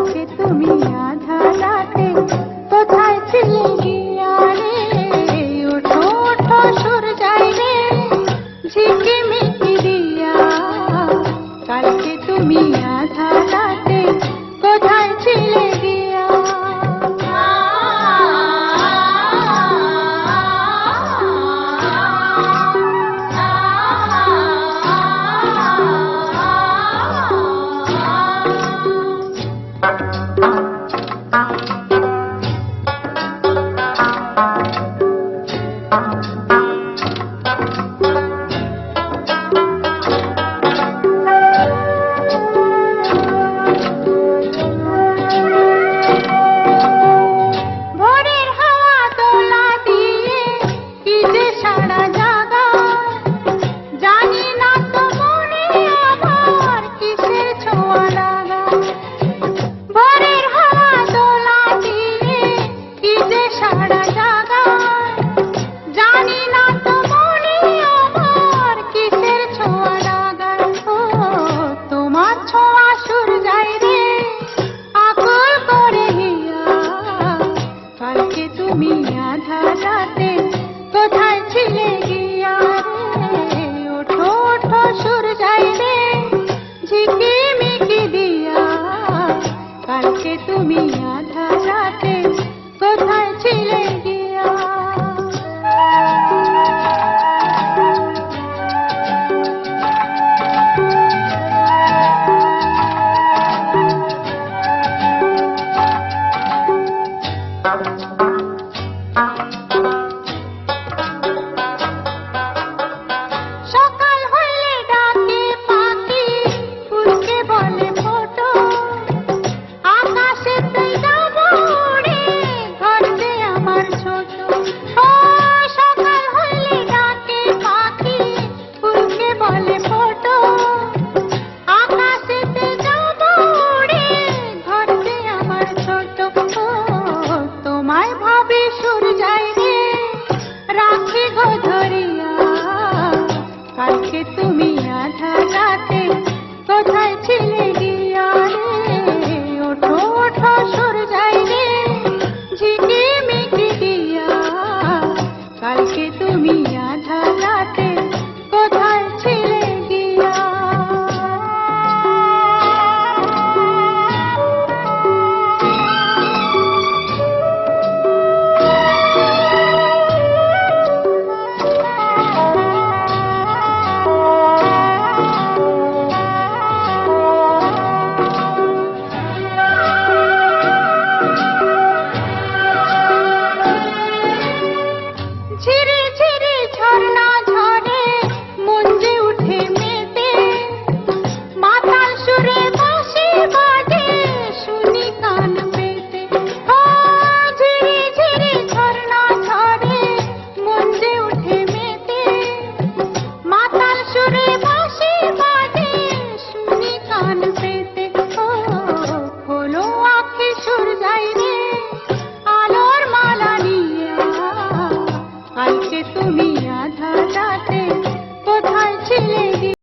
কালকে তুমি আধা রাতে কোথায় ছিলে গিয়া রে? ওঠো ওঠো সুর যাই রে ঝিকিমিকি দিয়া, কালকে তুমি আধা রাতে কোথায় ছিলে গিয়া? তুমি আধা রাতে কোথায় ছিলে গিয়া রে? ওঠো ওঠো সুর যাই রে ঝিকিমিকি দিয়া, কালকে তুমি আধা রাতে কোথায় ছিলে গিয়া? কালকে তুমি আধা রাতে কোথায় ছিলে গিয়া রে? ওঠো ওঠো সুর যাই রে ঝিকিমিকি দিয়া, কালকে তুমি আধা রাতে কোথায় ছিলে গিয়া? ঝিরি ঝিরি ঝর্ণা ঝরে মন যে উঠে মেতে, মাতাল সুরে বাঁশি বাজে শুনি কান পেতে। ঝিরি ঝিরি ঝর্ণা ঝরে মন যে উঠে মেতে, মাতাল সুরে বাঁশি বাজে শুনি কান পেতে। খোলো আঁখি সুর যাই রে আলোর মালা নিয়া, কালকে তুমি